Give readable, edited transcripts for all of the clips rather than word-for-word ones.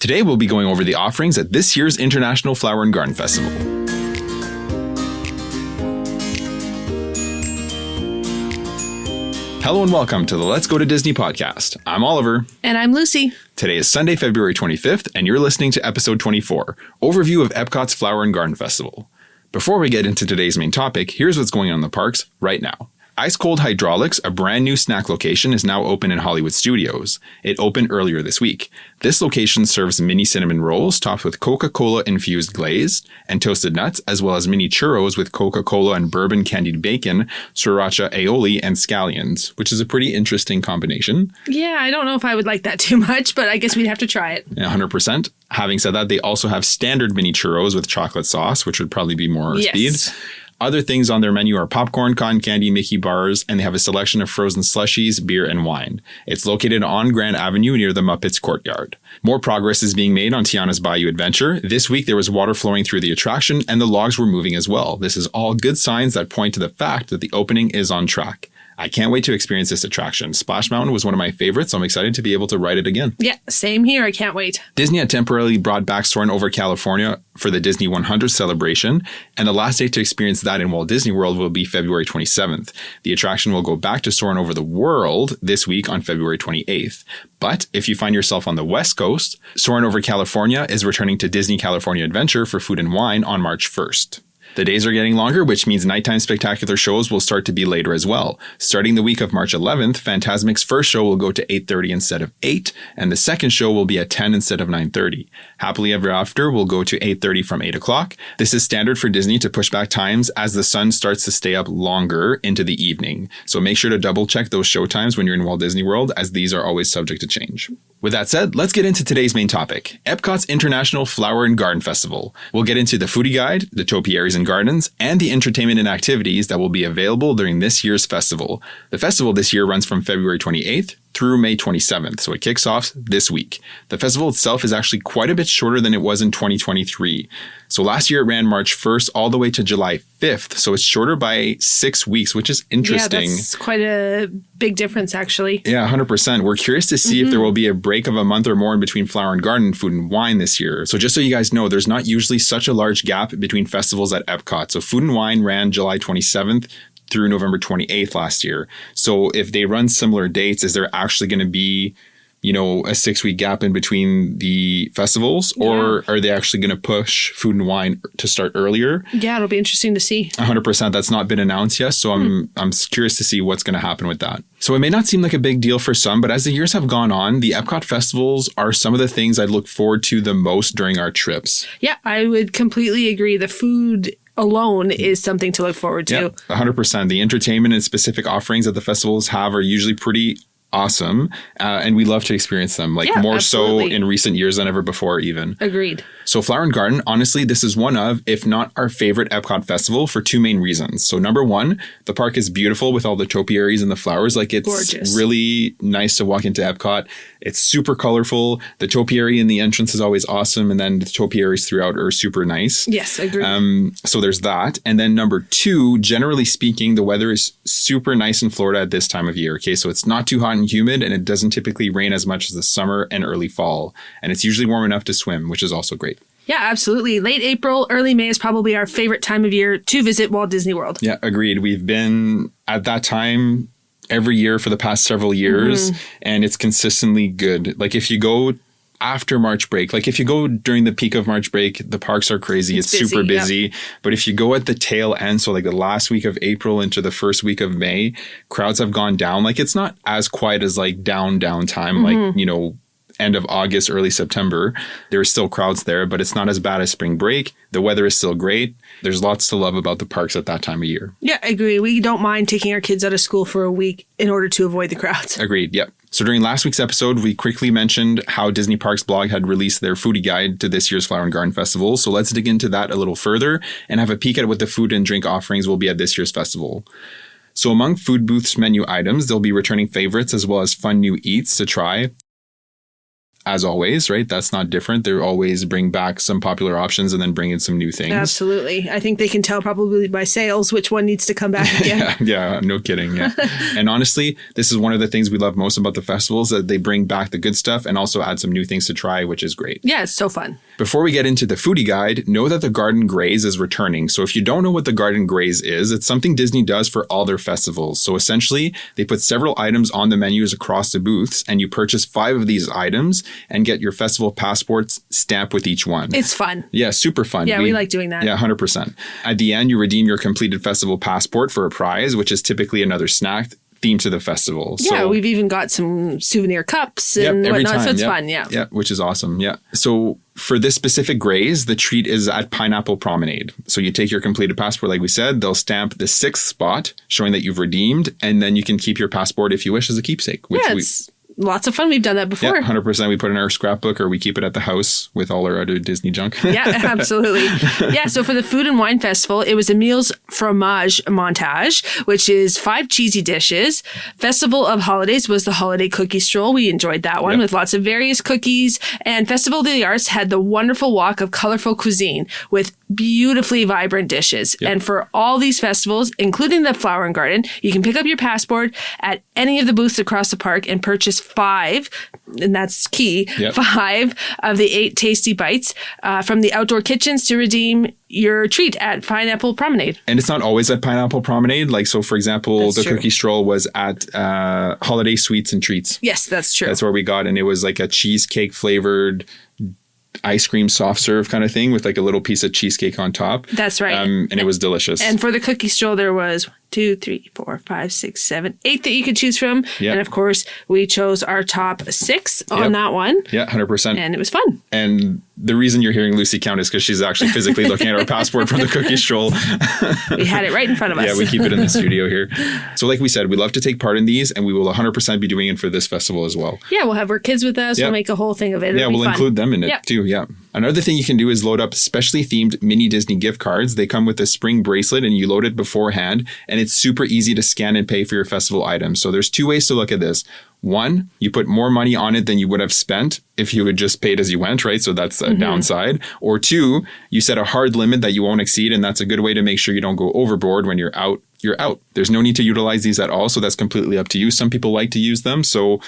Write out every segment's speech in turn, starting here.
Today we'll be going over the offerings at this year's International Flower and Garden Festival. Hello and welcome to the Let's Go to Disney podcast. I'm Oliver. And I'm Lucy. Today is Sunday, February 25th, and you're listening to episode 24, Overview of EPCOT's Flower and Garden Festival. Before we get into today's main topic, here's what's going on in the parks right now. Ice Cold Hydraulics, a brand new snack location, is now open in Hollywood Studios. It opened earlier this week. This location serves mini cinnamon rolls topped with Coca-Cola infused glaze and toasted nuts, as well as mini churros with Coca-Cola and bourbon candied bacon, sriracha aioli, and scallions, which is a pretty interesting combination. Yeah, I don't know if I would like that too much, but I guess we'd have to try it. 100%. Having said that, they also have standard mini churros with chocolate sauce, which would probably be more our speed. Other things on their menu are popcorn, cotton candy, Mickey bars, and they have a selection of frozen slushies, beer, and wine. It's located on Grand Avenue near the Muppets Courtyard. More progress is being made on Tiana's Bayou Adventure. This week there was water flowing through the attraction and the logs were moving as well. This is all good signs that point to the fact that the opening is on track. I can't wait to experience this attraction. Splash Mountain was one of my favorites, so I'm excited to be able to ride it again. Yeah, same here. I can't wait. Disney had temporarily brought back Soarin' Over California for the Disney 100th celebration, and the last date to experience that in Walt Disney World will be February 27th. The attraction will go back to Soarin' Over the World this week on February 28th. But if you find yourself on the West Coast, Soarin' Over California is returning to Disney California Adventure for food and wine on March 1st. The days are getting longer, which means nighttime spectacular shows will start to be later as well. Starting the week of March 11th, Fantasmic's first show will go to 8:30 instead of 8, and the second show will be at 10 instead of 9:30. Happily Ever After will go to 8:30 from 8 o'clock. This is standard for Disney to push back times as the sun starts to stay up longer into the evening. So make sure to double check those show times when you're in Walt Disney World, as these are always subject to change. With that said, let's get into today's main topic, EPCOT's International Flower and Garden Festival. We'll get into the foodie guide, the topiaries and gardens, and the entertainment and activities that will be available during this year's festival. The festival this year runs from February 28th through May 27th, so it kicks off this week. The festival itself is actually quite a bit shorter than it was in 2023. So last year it ran March 1st all the way to July 5th, so it's shorter by 6 weeks, which is interesting. Yeah, that's quite a big difference, actually. Yeah, 100%. We're curious to see if there will be a break of a month or more in between Flower and Garden, Food and Wine this year. So just so you guys know, there's not usually such a large gap between festivals at EPCOT. So Food and Wine ran July 27th through November 28th last year. So if they run similar dates, is there actually going to be, a 6-week gap in between the festivals, or are they actually going to push Food and Wine to start earlier? Yeah, it'll be interesting to see. 100%. That's not been announced yet. So I'm curious to see what's going to happen with that. So it may not seem like a big deal for some, but as the years have gone on, the EPCOT festivals are some of the things I look forward to the most during our trips. Yeah, I would completely agree. The food alone is something to look forward to. Yeah, 100%. The entertainment and specific offerings that the festivals have are usually pretty awesome, and we love to experience them, more absolutely. So in recent years than ever before even. Agreed. So Flower and Garden, honestly, this is one of, if not our favorite EPCOT festival for two main reasons. So number one, the park is beautiful with all the topiaries and the flowers. It's gorgeous. Really nice to walk into EPCOT. It's super colorful. The topiary in the entrance is always awesome. And then the topiaries throughout are super nice. Yes, agreed. So there's that. And then number two, generally speaking, the weather is super nice in Florida at this time of year. Okay, so it's not too hot and humid, and it doesn't typically rain as much as the summer and early fall. And it's usually warm enough to swim, which is also great. Yeah, absolutely. Late April, early May is probably our favorite time of year to visit Walt Disney World. Yeah, agreed. We've been at that time every year for the past several years, and it's consistently good. If you go after March break, if you go during the peak of March break, the parks are crazy. It's busy, super busy. Yep. But if you go at the tail end, so the last week of April into the first week of May, crowds have gone down. It's not as quiet as down time, end of August, early September. There are still crowds there, but it's not as bad as spring break. The weather is still great. There's lots to love about the parks at that time of year. Yeah, I agree. We don't mind taking our kids out of school for a week in order to avoid the crowds. Agreed. Yep. So during last week's episode, we quickly mentioned how Disney Parks blog had released their foodie guide to this year's Flower and Garden Festival. So let's dig into that a little further and have a peek at what the food and drink offerings will be at this year's festival. So among food booths menu items, there'll be returning favorites as well as fun new eats to try. as always, right? That's not different. They always bring back some popular options and then bring in some new things. Absolutely. I think they can tell probably by sales which one needs to come back again. Yeah, no kidding. Yeah. And honestly, this is one of the things we love most about the festivals, that they bring back the good stuff and also add some new things to try, which is great. Yeah, it's so fun. Before we get into the foodie guide, know that the Garden Graze is returning. So if you don't know what the Garden Graze is, it's something Disney does for all their festivals. So essentially, they put several items on the menus across the booths, and you purchase 5 of these items and get your festival passports stamped with each one. It's fun. Yeah, super fun. Yeah, we like doing that. Yeah, 100%. At the end, you redeem your completed festival passport for a prize, which is typically another snack themed to the festival. Yeah, we've even got some souvenir cups and whatnot, so it's fun. Yeah, which is awesome. Yeah. So for this specific graze, the treat is at Pineapple Promenade. So you take your completed passport, like we said, they'll stamp the 6th spot showing that you've redeemed, and then you can keep your passport if you wish as a keepsake. Which it's lots of fun. We've done that before. Yeah, 100%. We put in our scrapbook, or we keep it at the house with all our other Disney junk. Yeah, absolutely. Yeah, so for the Food and Wine Festival, it was Emile's Fromage Montage, which is 5 cheesy dishes. Festival of Holidays was the Holiday Cookie Stroll. We enjoyed that one with lots of various cookies. And Festival de the Arts had the wonderful walk of colorful cuisine with beautifully vibrant dishes. And for all these festivals, including the Flower and Garden, you can pick up your passport at any of the booths across the park and purchase 5, and that's key, 5 of the 8 tasty bites from the outdoor kitchens to redeem your treat at Pineapple Promenade. And it's not always at Pineapple Promenade. Like, so for example, the cookie stroll was at Holiday Sweets and Treats. Yes, that's true. That's where we got, and it was like a cheesecake flavored ice cream soft serve kind of thing with like a little piece of cheesecake on top. That's right. And it was delicious. And for the cookie stroll, there was 2, 3, 4, 5, 6, 7, 8 that you could choose from. And of course, we chose our top 6 on that one. Yeah, 100%. And it was fun. And the reason you're hearing Lucy count is because she's actually physically looking at our passport from the cookie stroll. We had it right in front of us. Yeah, we keep it in the studio here. So like we said, we love to take part in these, and we will 100% be doing it for this festival as well. Yeah, we'll have our kids with us. We'll make a whole thing of it. We'll include them in it too. Yeah. Another thing you can do is load up specially themed mini Disney gift cards. They come with a spring bracelet, and you load it beforehand, and it's super easy to scan and pay for your festival items. So there's 2 ways to look at this. 1, you put more money on it than you would have spent if you had just paid as you went, right? So that's a downside. Or 2, you set a hard limit that you won't exceed, and that's a good way to make sure you don't go overboard. When you're out, you're out. There's no need to utilize these at all, so that's completely up to you. Some people like to use them, so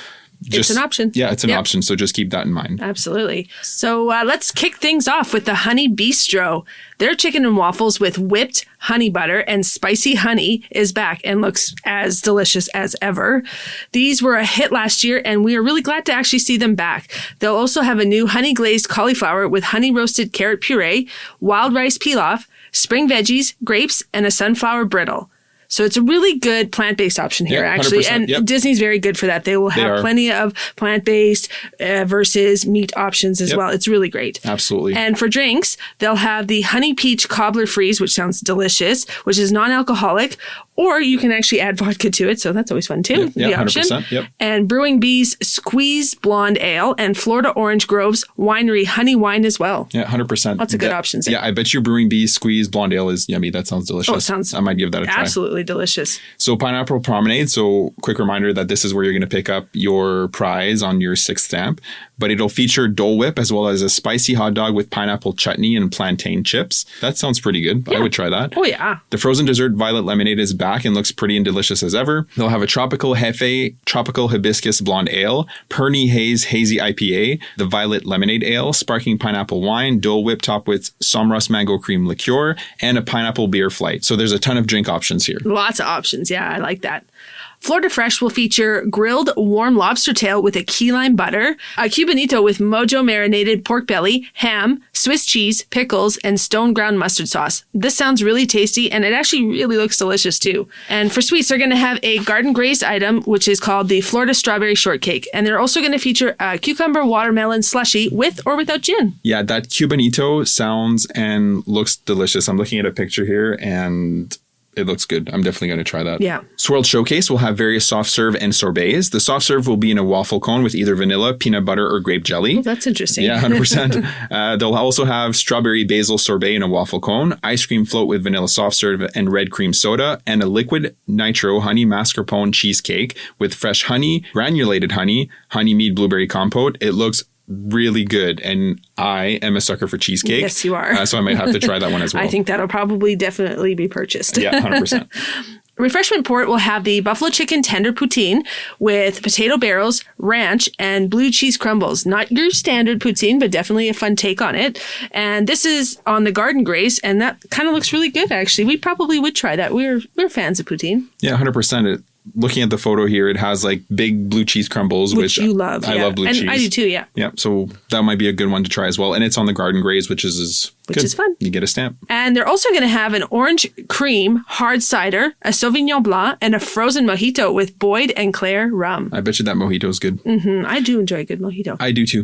it's an option. Yeah, it's an option. So just keep that in mind. Absolutely. So let's kick things off with the Honey Bistro. Their chicken and waffles with whipped honey butter and spicy honey is back and looks as delicious as ever. These were a hit last year, and we are really glad to actually see them back. They'll also have a new honey glazed cauliflower with honey roasted carrot puree, wild rice pilaf, spring veggies, grapes, and a sunflower brittle. So it's a really good plant-based option here, actually. And Disney's very good for that. They will have plenty of plant-based versus meat options as well. It's really great. Absolutely. And for drinks, they'll have the Honey Peach Cobbler Freeze, which sounds delicious, which is non-alcoholic, or you can actually add vodka to it. So that's always fun too. The option. 100%. And Brewing Bee's Squeeze Blonde Ale and Florida Orange Grove's Winery Honey Wine as well. Yeah, 100%. Lots of good options there. Yeah, I bet you Brewing Bee's Squeeze Blonde Ale is yummy. That sounds delicious. I might give that a try. Absolutely delicious. So Pineapple Promenade. So quick reminder that this is where you're going to pick up your prize on your 6th stamp. But it'll feature Dole Whip as well as a spicy hot dog with pineapple chutney and plantain chips. That sounds pretty good. I would try that. Oh, yeah. The frozen dessert Violet Lemonade is back and looks pretty and delicious as ever. They'll have a Tropical Hefe, Tropical Hibiscus Blonde Ale, Perny Haze Hazy IPA, the Violet Lemonade Ale, Sparkling Pineapple Wine, Dole Whip topped with Somras Mango Cream Liqueur, and a Pineapple Beer Flight. So there's a ton of drink options here. Lots of options. Yeah, I like that. Florida Fresh will feature grilled warm lobster tail with a key lime butter, a cubanito with mojo marinated pork belly, ham, Swiss cheese, pickles, and stone ground mustard sauce. This sounds really tasty, and it actually really looks delicious too. And for sweets, they're going to have a garden grazed item, which is called the Florida Strawberry Shortcake. And they're also going to feature a cucumber watermelon slushy with or without gin. Yeah, that cubanito sounds and looks delicious. I'm looking at a picture here, and it looks good. I'm definitely going to try that. Yeah. Swirled Showcase will have various soft serve and sorbets. The soft serve will be in a waffle cone with either vanilla, peanut butter, or grape jelly. Oh, that's interesting. Yeah, 100%. They'll also have strawberry basil sorbet in a waffle cone, ice cream float with vanilla soft serve and red cream soda, and a liquid nitro honey mascarpone cheesecake with fresh honey, granulated honey, honey mead blueberry compote. It looks really good. And I am a sucker for cheesecake. Yes, you are. So I might have to try that one as well. I think that'll probably definitely be purchased. Yeah, 100%. Refreshment port will have the buffalo chicken tender poutine with potato barrels, ranch, and blue cheese crumbles. Not your standard poutine, but definitely a fun take on it. And this is on the Garden Grace, and that kind of looks really good, actually. We probably would try that. We're fans of poutine. Yeah, 100%. Looking at the photo here, it has like big blue cheese crumbles, which you love. I love blue cheese. I do too, yeah. Yeah, so that might be a good one to try as well. And it's on the Garden Graze, which is fun. You get a stamp. And they're also going to have an orange cream hard cider, a Sauvignon Blanc, and a frozen mojito with Boyd and Claire rum. I bet you that mojito is good. Mm-hmm. I do enjoy a good mojito. I do too.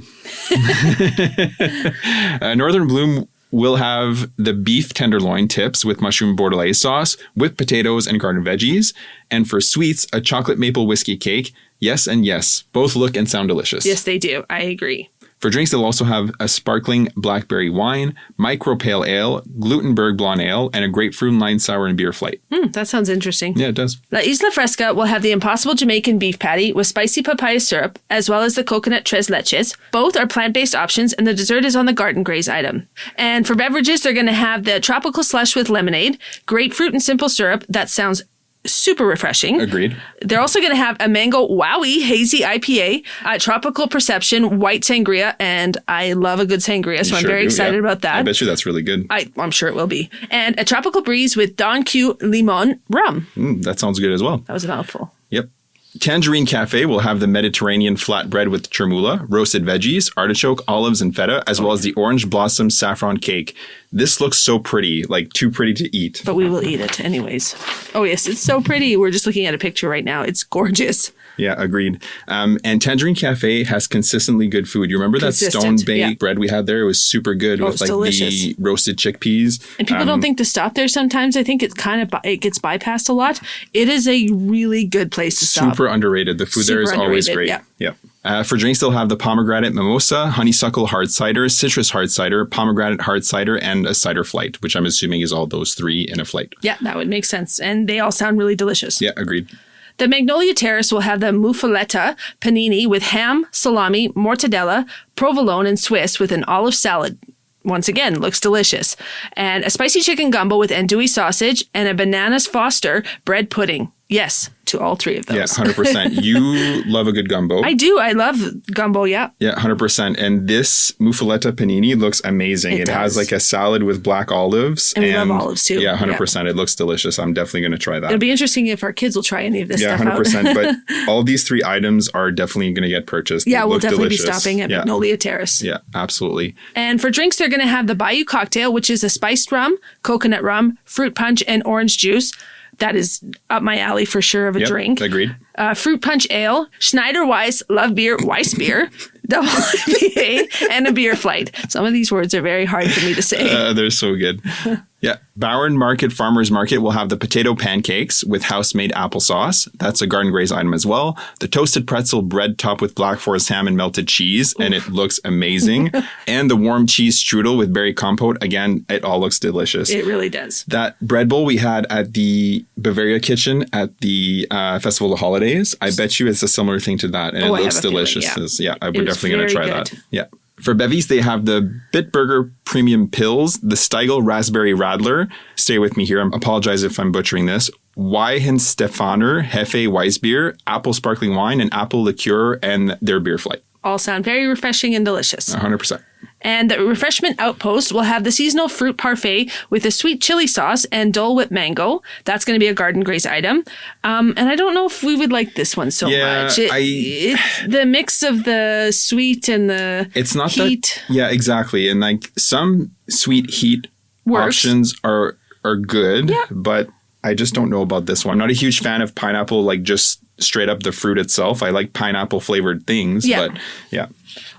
Northern Bloom will have the beef tenderloin tips with mushroom bordelaise sauce with potatoes and garden veggies. And for sweets, a chocolate maple whiskey cake. Yes and yes. Both look and sound delicious. Yes, they do. I agree. For drinks, they'll also have a sparkling blackberry wine, micro pale ale, Glutenberg blonde ale, and a grapefruit and lime sour and beer flight. That sounds interesting. Yeah, it does. La Isla Fresca will have the Impossible Jamaican beef patty with spicy papaya syrup, as well as the coconut tres leches. Both are plant-based options, and the dessert is on the Garden Graze item. And for beverages, they're going to have the tropical slush with lemonade, grapefruit and simple syrup. That sounds super refreshing. Agreed. They're also going to have a mango wowie hazy IPA, tropical perception white sangria, and I love a good sangria, so I'm very excited about that. I bet you that's really good. I'm sure it will be. And a tropical breeze with Don Q Limon rum. That sounds good as well. That was a mouthful. Yep. Tangerine Cafe will have the Mediterranean flatbread with chermoula, roasted veggies, artichoke, olives, and feta, as well as the orange blossom saffron cake. This looks so pretty, like too pretty to eat. But we will eat it anyways. Oh, yes, it's so pretty. We're just looking at a picture right now. It's gorgeous. Yeah, agreed. And Tangerine Cafe has consistently good food. You remember that stone-baked bread we had there? It was super good with like delicious. The roasted chickpeas. And people don't think to stop there sometimes. I think it gets bypassed a lot. It is a really good place to stop. Super underrated. The food there is always great. Yeah. For drinks, they'll have the pomegranate mimosa, honeysuckle hard cider, citrus hard cider, pomegranate hard cider, and a cider flight, which I'm assuming is all those three in a flight. Yeah, that would make sense. And they all sound really delicious. Yeah, agreed. The Magnolia Terrace will have the muffaletta panini with ham, salami, mortadella, provolone, and Swiss with an olive salad. Once again, looks delicious. And a spicy chicken gumbo with andouille sausage and a bananas Foster bread pudding. Yes, to all three of those. Yeah, 100%. You love a good gumbo. I do. I love gumbo, yeah. Yeah, 100%. And this muffaletta panini looks amazing. It has like a salad with black olives. And we love olives too. Yeah, 100%. Yeah. It looks delicious. I'm definitely going to try that. It'll be interesting if our kids will try any of this stuff 100%. out. But all these three items are definitely going to get purchased. Yeah, we'll definitely be stopping at Magnolia Terrace. Yeah, absolutely. And for drinks, they're going to have the Bayou Cocktail, which is a spiced rum, coconut rum, fruit punch, and orange juice. That is up my alley for sure of a drink. Agreed. Fruit punch ale, Schneider Weiss, love beer, Weiss beer, double IPA, and a beer flight. Some of these words are very hard for me to say. They're so good. Yeah. Bowen Market Farmers Market will have the potato pancakes with house-made applesauce. That's a Garden Graze item as well. The toasted pretzel bread topped with Black Forest ham and melted cheese, and it looks amazing. And the warm cheese strudel with berry compote. Again, it all looks delicious. It really does. That bread bowl we had at the Bavaria Kitchen at the Festival of Holidays, I bet you it's a similar thing to that, and it looks delicious. We're definitely going to try that. Yeah. For bevies, they have the Bitburger Premium Pills, the Steigl Raspberry Radler. Stay with me here. I apologize if I'm butchering this. Weihenstephaner Hefe Weissbier, Apple Sparkling Wine, and Apple Liqueur, and their beer flight. All sound very refreshing and delicious. 100%. And the Refreshment Outpost will have the seasonal fruit parfait with a sweet chili sauce and Dole Whip mango. That's going to be a Garden Graze item. And I don't know if we would like this one so much. It's the mix of the sweet and the heat. Yeah, exactly. And like some sweet heat options are good, but I just don't know about this one. I'm not a huge fan of pineapple, like just straight up the fruit itself. I like pineapple flavored things, but yeah.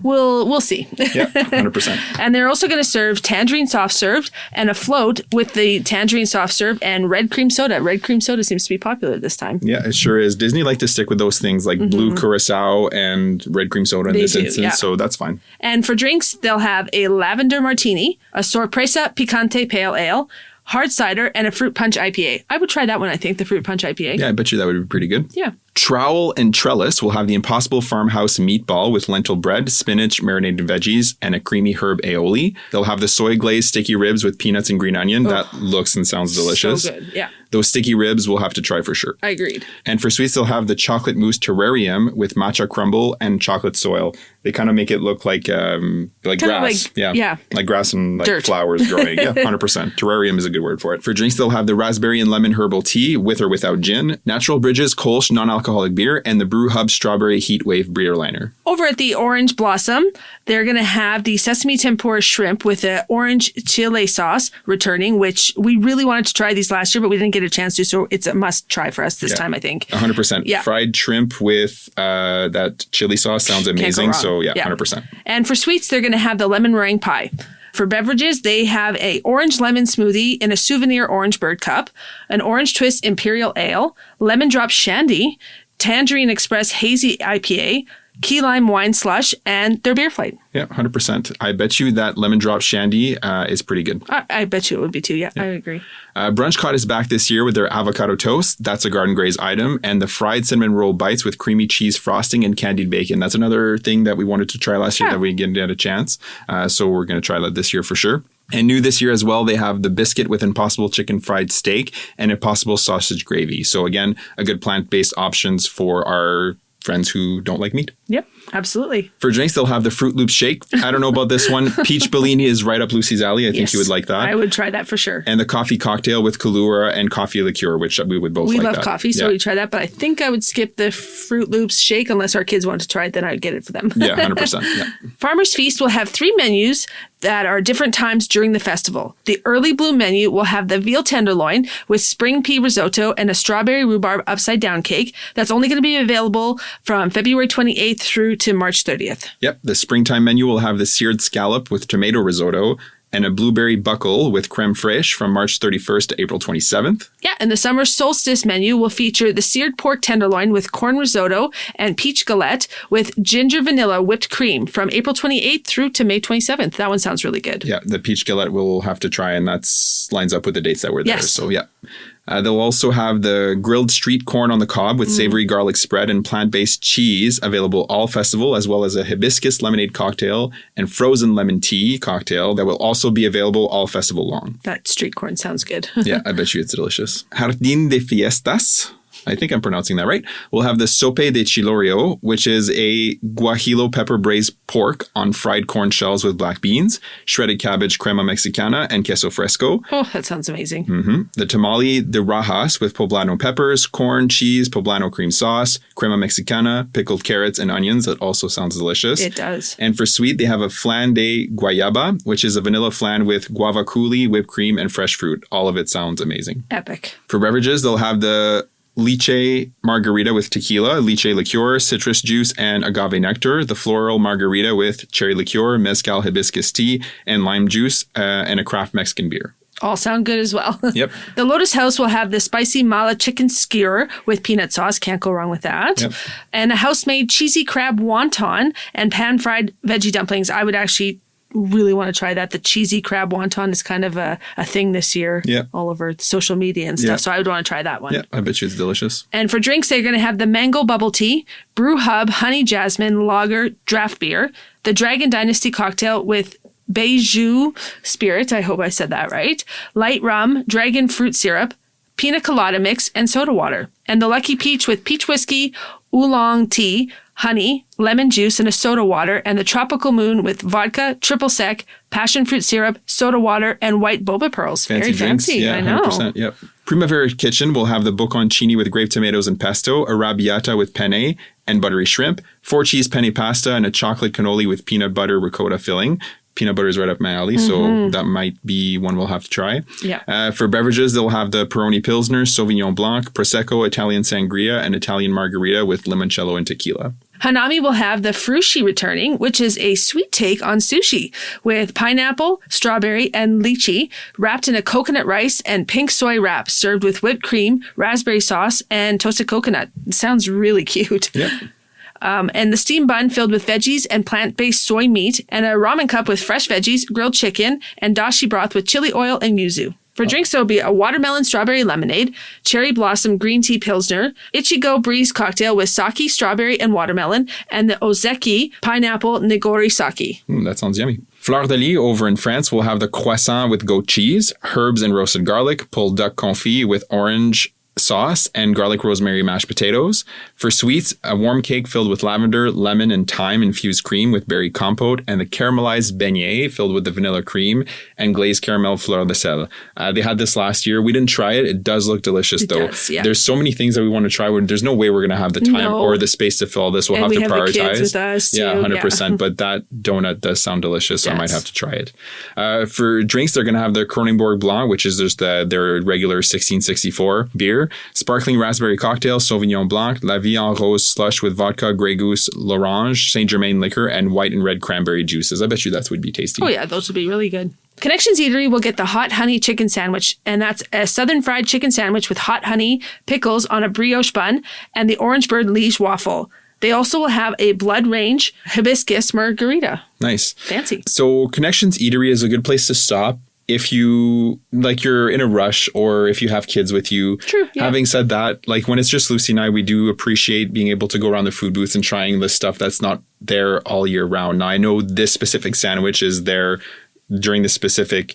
We'll see. Yeah, 100%. And they're also going to serve tangerine soft served and a float with the tangerine soft serve and red cream soda. Red cream soda seems to be popular this time. Yeah, it sure is. Disney like to stick with those things like blue curacao and red cream soda in this instance, so that's fine. And for drinks, they'll have a lavender martini, a sorpresa picante pale ale, hard cider, and a fruit punch IPA. I would try that one, I think, the fruit punch IPA. Yeah, I bet you that would be pretty good. Yeah. Trowel and Trellis will have the Impossible Farmhouse meatball with lentil bread, spinach, marinated veggies, and a creamy herb aioli. They'll have the soy glazed sticky ribs with peanuts and green onion. That looks and sounds delicious. So good, yeah. Those sticky ribs we'll have to try for sure. I agreed. And for sweets, they'll have the chocolate mousse terrarium with matcha crumble and chocolate soil. They kind of make it look like grass. Like grass and like dirt. Flowers growing. Yeah, 100%. Terrarium is a good word for it. For drinks, they'll have the raspberry and lemon herbal tea with or without gin, Natural Bridges Kolsch non-alcoholic beer, and the Brew Hub strawberry heat wave beer liner. Over at the Orange Blossom, they're going to have the sesame tempura shrimp with the orange chile sauce returning, which we really wanted to try these last year, but we didn't get a chance to, so it's a must try for us this time, I think. 100%. Yeah. Fried shrimp with that chili sauce sounds amazing. So yeah, 100%. And for sweets, they're going to have the lemon meringue pie. For beverages, they have a orange lemon smoothie in a souvenir orange bird cup, an orange twist imperial ale, lemon drop shandy, tangerine express hazy IPA, key lime wine slush, and their beer flight. Yeah, 100%. I bet you that lemon drop shandy is pretty good. I bet you it would be too. Yeah. I agree. BrunchCot is back this year with their avocado toast. That's a Garden Graze item. And the fried cinnamon roll bites with creamy cheese frosting and candied bacon. That's another thing that we wanted to try last year that we didn't get a chance. So we're going to try that this year for sure. And new this year as well, they have the biscuit with Impossible chicken fried steak and Impossible sausage gravy. So again, a good plant-based options for our friends who don't like meat. Yep, absolutely. For drinks, they'll have the Fruit Loops shake. I don't know about this one. Peach Bellini is right up Lucy's alley. I think you would like that. I would try that for sure. And the coffee cocktail with Kahlua and coffee liqueur, which we would both like. We love coffee, so we try that. But I think I would skip the Fruit Loops shake unless our kids want to try it. Then I would get it for them. Yeah, 100%. Yeah. Farmer's Feast will have 3 menus that are different times during the festival. The early bloom menu will have the veal tenderloin with spring pea risotto and a strawberry rhubarb upside down cake. That's only going to be available from February 28th through to March 30th. Yep. The springtime menu will have the seared scallop with tomato risotto and a blueberry buckle with creme fraiche from March 31st to April 27th. Yeah, and the summer solstice menu will feature the seared pork tenderloin with corn risotto and peach galette with ginger vanilla whipped cream from April 28th through to May 27th. That one sounds really good. Yeah, the peach galette we'll have to try, and that lines up with the dates that were there. Yes. So yeah. They'll also have the grilled street corn on the cob with savory garlic spread and plant-based cheese available all festival, as well as a hibiscus lemonade cocktail and frozen lemon tea cocktail that will also be available all festival long. That street corn sounds good. Yeah, I bet you it's delicious. Jardín de Fiestas. I think I'm pronouncing that right. We'll have the sope de chilorio, which is a guajillo pepper braised pork on fried corn shells with black beans, shredded cabbage, crema mexicana, and queso fresco. Oh, that sounds amazing. Mm-hmm. The tamale de rajas with poblano peppers, corn, cheese, poblano cream sauce, crema mexicana, pickled carrots, and onions. That also sounds delicious. It does. And for sweet, they have a flan de guayaba, which is a vanilla flan with guava coulis, whipped cream, and fresh fruit. All of it sounds amazing. Epic. For beverages, they'll have the lychee margarita with tequila, lychee liqueur, citrus juice, and agave nectar. The floral margarita with cherry liqueur, mezcal hibiscus tea, and lime juice, and a craft Mexican beer. All sound good as well. Yep. The Lotus House will have the spicy mala chicken skewer with peanut sauce. Can't go wrong with that. Yep. And a house-made cheesy crab wonton and pan-fried veggie dumplings. I would actually really want to try that. The cheesy crab wonton is kind of a thing this year all over social media and stuff. Yeah. So I would want to try that one. Yeah, I bet you it's delicious. And for drinks, they're going to have the mango bubble tea, brew hub, honey jasmine, lager, draft beer, the Dragon Dynasty cocktail with Beiju spirit. I hope I said that right. Light rum, dragon fruit syrup, pina colada mix, and soda water. And the Lucky Peach with peach whiskey, oolong tea, honey, lemon juice, and a soda water, and the Tropical Moon with vodka, triple sec, passion fruit syrup, soda water, and white boba pearls. Fancy Very fancy. Yeah, I know. 100%. Yep. Primavera Kitchen will have the bocconcini with grape tomatoes and pesto, arrabbiata with penne and buttery shrimp, 4 cheese penne pasta, and a chocolate cannoli with peanut butter ricotta filling. Peanut butter is right up my alley, so that might be one we'll have to try. Yeah. For beverages, they'll have the Peroni Pilsner, Sauvignon Blanc, Prosecco, Italian Sangria, and Italian Margarita with limoncello and tequila. Hanami will have the Frushi returning, which is a sweet take on sushi with pineapple, strawberry, and lychee wrapped in a coconut rice and pink soy wrap served with whipped cream, raspberry sauce, and toasted coconut. It sounds really cute. Yeah. And the steam bun filled with veggies and plant-based soy meat, and a ramen cup with fresh veggies, grilled chicken, and dashi broth with chili oil and yuzu. For drinks, there will be a watermelon strawberry lemonade, cherry blossom green tea pilsner, Ichigo breeze cocktail with sake, strawberry, and watermelon, and the ozeki pineapple nigori sake. That sounds yummy. Fleur de Lis over in France will have the croissant with goat cheese, herbs and roasted garlic, pulled duck confit with orange sauce, and garlic rosemary mashed potatoes. For sweets, a warm cake filled with lavender, lemon, and thyme infused cream with berry compote, and the caramelized beignet filled with the vanilla cream and glazed caramel fleur de sel. They had this last year. We didn't try it. It does look delicious, though. Does, yeah. There's so many things that we want to try. There's no way we're going to have the time or the space to fill this. We'll have to prioritize. The kids with us too. Yeah, 100%. But that donut does sound delicious, so I might have to try it. For drinks, they're going to have their Kronenbourg Blanc, which is just their regular 1664 beer, sparkling raspberry cocktail, Sauvignon Blanc, La Vie en Rose slush with vodka, Grey Goose, L'Orange, Saint Germain liquor, and white and red cranberry juices. I bet you that would be tasty. Oh yeah, those would be really good. Connections Eatery will get the hot honey chicken sandwich, and that's a southern fried chicken sandwich with hot honey, pickles on a brioche bun, and the orange bird liege waffle. They also will have a blood range hibiscus margarita. Nice. Fancy. So Connections Eatery is a good place to stop if you're in a rush or if you have kids with you. True. Yeah. Having said that, like when it's just Lucy and I, we do appreciate being able to go around the food booths and trying the stuff that's not there all year round. Now, I know this specific sandwich is there during the specific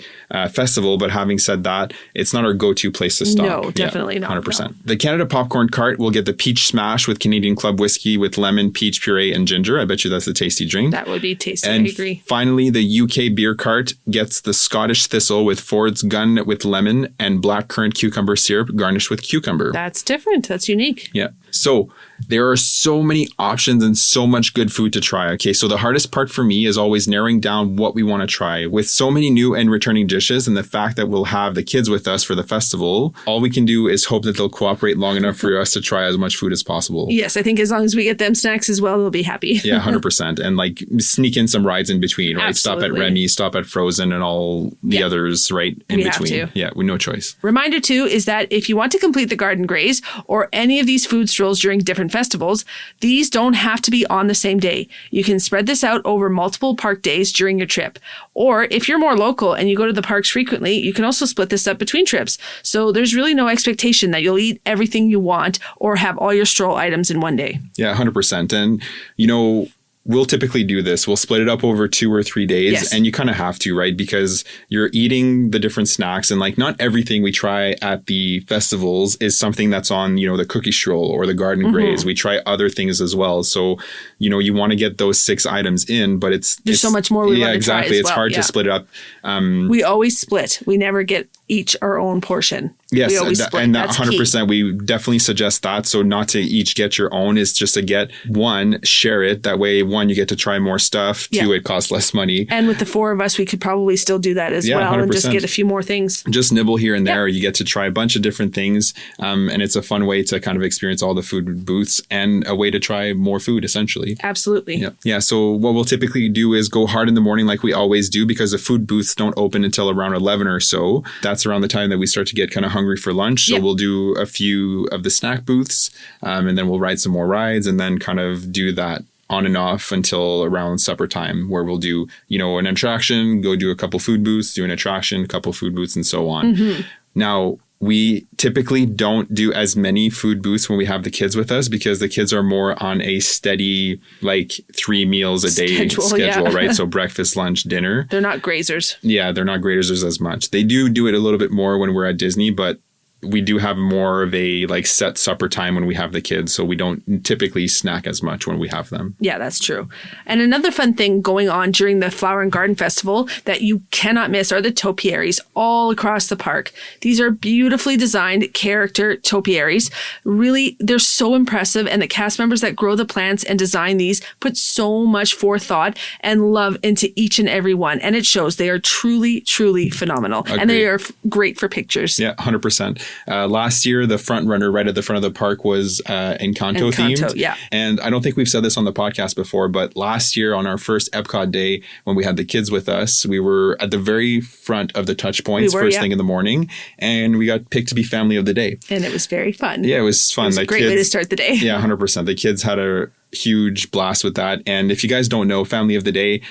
festival, but having said that, it's not our go-to place to stop. No, definitely not. 100%. No. The Canada Popcorn Cart will get the Peach Smash with Canadian Club whiskey with lemon, peach puree, and ginger. I bet you that's a tasty drink. That would be tasty. And I agree. finally, the UK Beer Cart gets the Scottish Thistle with Ford's Gun with lemon and blackcurrant cucumber syrup garnished with cucumber. That's different. That's unique. Yeah. So there are so many options and so much good food to try. Okay, so the hardest part for me is always narrowing down what we want to try. With so many new and returning dishes and the fact that we'll have the kids with us for the festival, all we can do is hope that they'll cooperate long enough for us to try as much food as possible. Yes, I think as long as we get them snacks as well, they'll be happy. Yeah, 100%. And like sneak in some rides in between, right? Absolutely. Stop at Remy, stop at Frozen and all the others right in We between. have to. Yeah, with no choice. Reminder too is that if you want to complete the garden graze or any of these food strolls during different festivals, these don't have to be on the same day. You can spread this out over multiple park days during your trip. Or if you're more local and you go to the parks frequently, you can also split this up between trips. So there's really no expectation that you'll eat everything you want or have all your stroll items in one day. Yeah, 100%. And, we'll typically do this. We'll split it up over 2 or 3 days. Yes. And you kind of have to, right? Because you're eating the different snacks and like not everything we try at the festivals is something that's on, the cookie stroll or the garden graze. We try other things as well. So, you want to get those 6 items in, but there's so much more we want to try as It's well. hard to split it up. We always split. We never get each our own portion. Yes, we always split. and that That's 100%, key. we definitely suggest that. So not to each get your own, is just to get one, share it. That way, one, you get to try more stuff. 2, it costs less money. And with the 4 of us, we could probably still do that as well 100%. and just get a few more things. Just nibble here and there. You get to try a bunch of different things. And it's a fun way to kind of experience all the food booths and a way to try more food, essentially. Absolutely. Yeah. So what we'll typically do is go hard in the morning like we always do, because the food booths don't open until around 11 or so. That's around the time that we start to get kind of hungry for lunch. So we'll do a few of the snack booths and then we'll ride some more rides and then kind of do that on and off until around supper time, where we'll do, an attraction, go do a couple food booths, do an attraction, a couple food booths, and so on. Mm-hmm. Now, we typically don't do as many food booths when we have the kids with us, because the kids are more on a steady, 3 meals a day schedule, right? So breakfast, lunch, dinner. They're not grazers. Yeah, they're not grazers as much. They do it a little bit more when we're at Disney, but we do have more of a set supper time when we have the kids. So we don't typically snack as much when we have them. Yeah, that's true. And another fun thing going on during the Flower and Garden Festival that you cannot miss are the topiaries all across the park. These are beautifully designed character topiaries. Really, they're so impressive. And the cast members that grow the plants and design these put so much forethought and love into each and every one. And it shows. They are truly, truly phenomenal. Agreed. And they are great for pictures. Yeah, 100%. Last year, the front runner right at the front of the park was Encanto themed. Yeah. And I don't think we've said this on the podcast before, but last year on our first EPCOT day, when we had the kids with us, we were at the very front of the touch points first thing in the morning, and we got picked to be family of the day. And it was very fun. Yeah, it was fun. It was a great way to start the day. Yeah, 100%. The kids had a huge blast with that. And if you guys don't know, family of the day,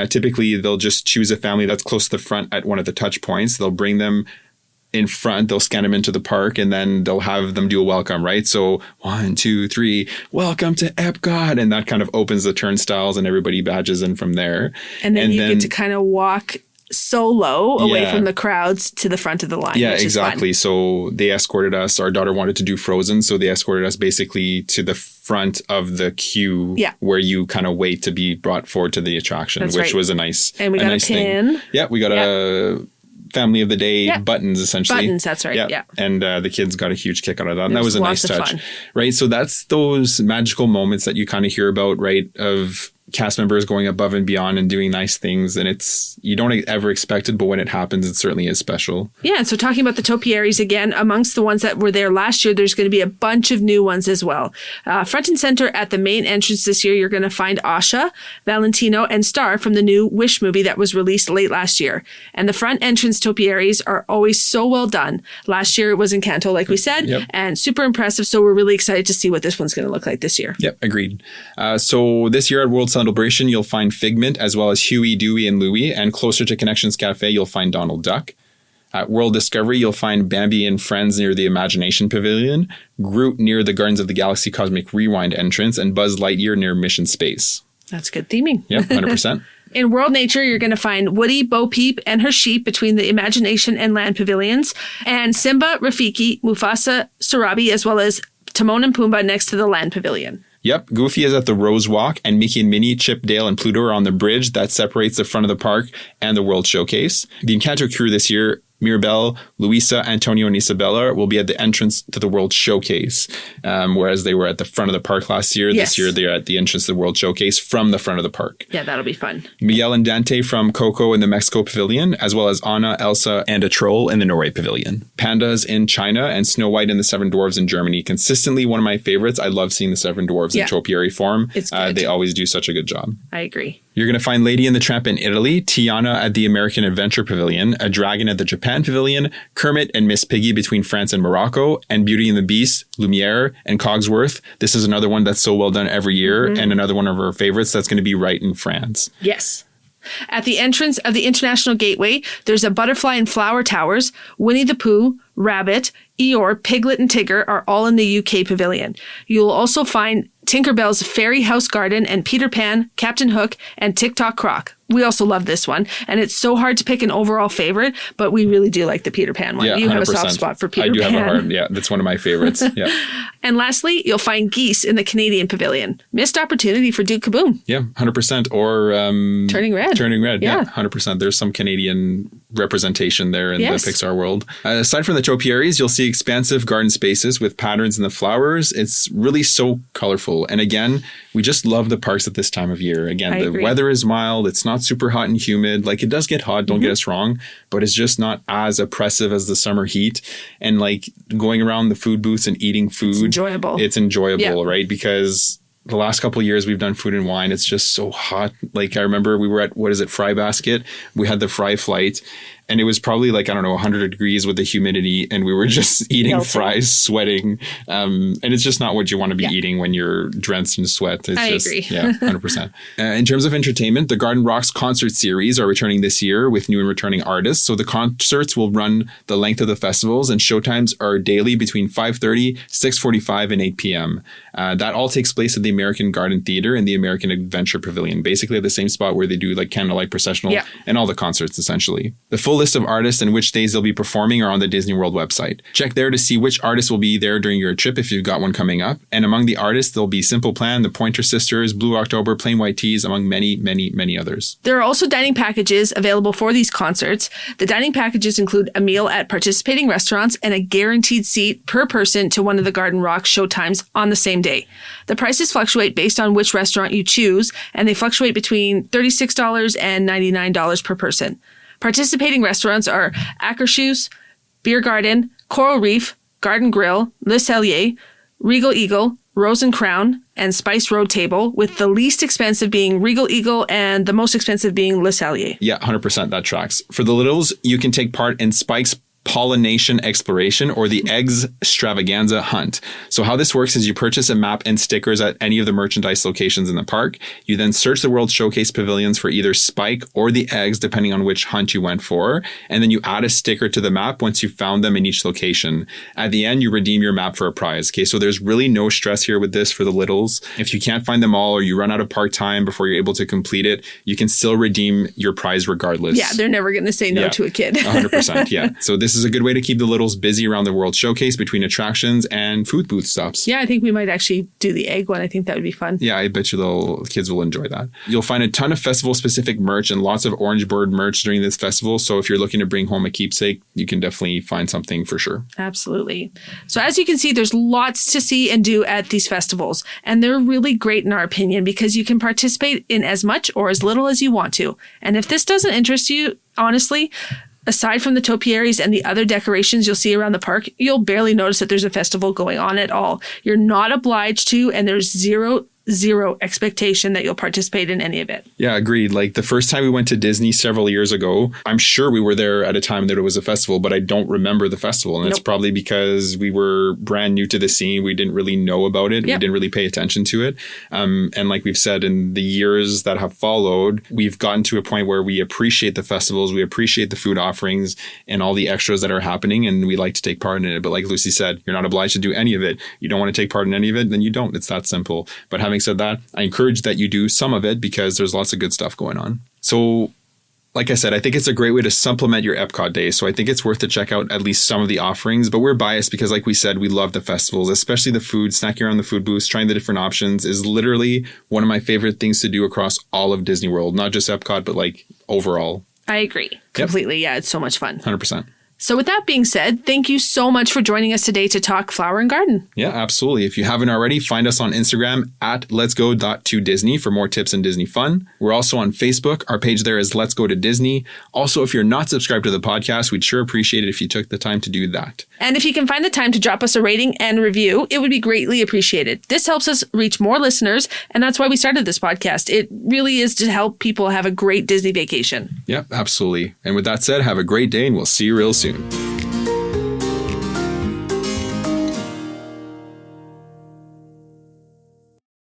typically they'll just choose a family that's close to the front at one of the touch points. They'll bring them in front. They'll scan them into the park and then they'll have them do a welcome, right? So 1, 2, 3, welcome to EPCOT. And that kind of opens the turnstiles and everybody badges in from there. And then you get to kind of walk solo away from the crowds to the front of the line. Yeah, which exactly. Is fun. So they escorted us. Our daughter wanted to do Frozen. So they escorted us basically to the front of the queue where you kind of wait to be brought forward to the attraction, which was a nice thing. And we got a pin. Thing. Yeah, we got a family of the day buttons, essentially. Buttons, that's right. Yeah. And the kids got a huge kick out of that. And that was a nice touch. Fun. Right. So that's those magical moments that you kind of hear about, right? Of cast members going above and beyond and doing nice things. And you don't ever expect it, but when it happens, it certainly is special. Yeah. And so talking about the topiaries again, amongst the ones that were there last year, there's going to be a bunch of new ones as well. Front and center at the main entrance this year, you're going to find Asha, Valentino, and Star from the new Wish movie that was released late last year. And the front entrance topiaries are always so well done. Last year it was Encanto, like we said, and super impressive. So we're really excited to see what this one's going to look like this year. Yep, agreed. So this year at World Celebration, you'll find Figment as well as Huey, Dewey, and Louie. And closer to Connections Cafe, you'll find Donald Duck. At World Discovery, you'll find Bambi and Friends near the Imagination Pavilion, Groot near the Gardens of the Galaxy Cosmic Rewind entrance, and Buzz Lightyear near Mission Space. That's good theming. Yep, 100%. In World Nature, you're going to find Woody, Bo Peep, and her sheep between the Imagination and Land pavilions, and Simba, Rafiki, Mufasa, Sarabi, as well as Timon and Pumbaa next to the Land pavilion. Yep, Goofy is at the Rose Walk, and Mickey and Minnie, Chip, Dale, and Pluto are on the bridge that separates the front of the park and the World Showcase. The Encanto crew this year, Mirabel, Luisa, Antonio, and Isabella will be at the entrance to the World Showcase, whereas they were at the front of the park last year. Yes. This year, they're at the entrance to the World Showcase from the front of the park. Yeah, that'll be fun. Miguel and Dante from Coco in the Mexico Pavilion, as well as Anna, Elsa, and a troll in the Norway Pavilion. Pandas in China and Snow White and the Seven Dwarfs in Germany. Consistently one of my favorites. I love seeing the Seven Dwarfs in topiary form. It's good. They always do such a good job. I agree. You're going to find Lady and the Tramp in Italy, Tiana at the American Adventure Pavilion, a dragon at the Japan Pavilion, Kermit and Miss Piggy between France and Morocco, and Beauty and the Beast, Lumiere, and Cogsworth. This is another one that's so well done every year, and another one of our favorites that's going to be right in France. Yes. At the entrance of the International Gateway, there's a Butterfly and Flower Towers, Winnie the Pooh, Rabbit, Eeyore, Piglet, and Tigger are all in the UK Pavilion. You'll also find Tinkerbell's Fairy House Garden and Peter Pan, Captain Hook, and Tick-Tock Croc. We also love this one, and it's so hard to pick an overall favorite, but we really do like the Peter Pan one. Yeah, you 100%. have a soft spot for Peter Pan. I do have a heart. Yeah, that's one of my favorites. Yeah. And lastly, you'll find Geese in the Canadian Pavilion. Missed opportunity for Duke Kaboom. Yeah, 100%. Or Turning Red. Turning Red. Yeah, 100%. There's some Canadian representation there in the Pixar world. Aside from the topiaries, you'll see expansive garden spaces with patterns in the flowers. It's really so colorful. And again, we just love the parks at this time of year. Again, I agree. Weather is mild. It's not super hot and humid. Like, it does get hot, don't get us wrong, but it's just not as oppressive as the summer heat. And like going around the food booths and eating food. It's enjoyable, right? Because the last couple of years we've done food and wine. It's just so hot. Like, I remember we were at, Fry Basket. We had the fry flight. And it was probably 100 degrees with the humidity, and we were just eating fries, sweating. And it's just not what you want to be eating when you're drenched in sweat. I agree. Yeah, 100%. In terms of entertainment, the Garden Rocks concert series are returning this year with new and returning artists. So the concerts will run the length of the festivals, and showtimes are daily between 5:30, 6:45, and 8 p.m. That all takes place at the American Garden Theater and the American Adventure Pavilion, basically at the same spot where they do candlelight processional and all the concerts, essentially. The full list of artists and which days they'll be performing are on the Disney World website. Check there to see which artists will be there during your trip if you've got one coming up. And among the artists, there'll be Simple Plan, the Pointer Sisters, Blue October, Plain White Tees, among many, many, many others. There are also dining packages available for these concerts. The dining packages include a meal at participating restaurants and a guaranteed seat per person to one of the Garden Rocks showtimes on the same day. The prices fluctuate based on which restaurant you choose, and they fluctelate between $36 and $99 per person. Participating restaurants are Akershus, Beer Garden, Coral Reef, Garden Grill, Le Cellier, Regal Eagle, Rose and Crown, and Spice Road Table, with the least expensive being Regal Eagle and the most expensive being Le Cellier. Yeah, 100%. That tracks. For the littles, you can take part in Spike's pollination exploration, or the eggs extravaganza hunt. So how this works is you purchase a map and stickers at any of the merchandise locations in the park. You then search the World Showcase pavilions for either spike or the eggs, depending on which hunt you went for. And then you add a sticker to the map once you've found them in each location. At the end, you redeem your map for a prize. Okay, so there's really no stress here with this for the littles. If you can't find them all or you run out of park time before you're able to complete it, you can still redeem your prize regardless. Yeah, they're never going to say no to a kid. 100%, yeah. So this is a good way to keep the littles busy around the World Showcase between attractions and food booth stops. Yeah, I think we might actually do the egg one. I think that would be fun. Yeah, I bet you the kids will enjoy that. You'll find a ton of festival-specific merch and lots of Orange Bird merch during this festival. So if you're looking to bring home a keepsake, you can definitely find something for sure. Absolutely. So as you can see, there's lots to see and do at these festivals. And they're really great in our opinion because you can participate in as much or as little as you want to. And if this doesn't interest you, honestly, aside from the topiaries and the other decorations you'll see around the park, you'll barely notice that there's a festival going on at all. You're not obliged to, and there's zero expectation that you'll participate in any of it. Yeah, agreed. Like the first time we went to Disney several years ago, I'm sure we were there at a time that it was a festival, but I don't remember the festival. And it's probably because we were brand new to the scene. We didn't really know about it. Yep. We didn't really pay attention to it. And like we've said, in the years that have followed, we've gotten to a point where we appreciate the festivals, we appreciate the food offerings and all the extras that are happening, and we like to take part in it. But like Lucy said, you're not obliged to do any of it. You don't want to take part in any of it, then you don't. It's that simple. But having said that, I encourage that you do some of it because there's lots of good stuff going on. So like I said, I think it's a great way to supplement your EPCOT day. So I think it's worth to check out at least some of the offerings, but we're biased because like we said, we love the festivals, especially the food, snacking around the food booths, trying the different options is literally one of my favorite things to do across all of Disney World, not just EPCOT, but like overall. I agree completely. Yep. Yeah, it's so much fun. 100%. So with that being said, thank you so much for joining us today to talk flower and garden. Yeah, absolutely. If you haven't already, find us on Instagram at letsgo.to-disney for more tips and Disney fun. We're also on Facebook. Our page there is Let's Go to Disney. Also, if you're not subscribed to the podcast, we'd sure appreciate it if you took the time to do that. And if you can find the time to drop us a rating and review, it would be greatly appreciated. This helps us reach more listeners, and that's why we started this podcast. It really is to help people have a great Disney vacation. Yeah, absolutely. And with that said, have a great day, and we'll see you real soon.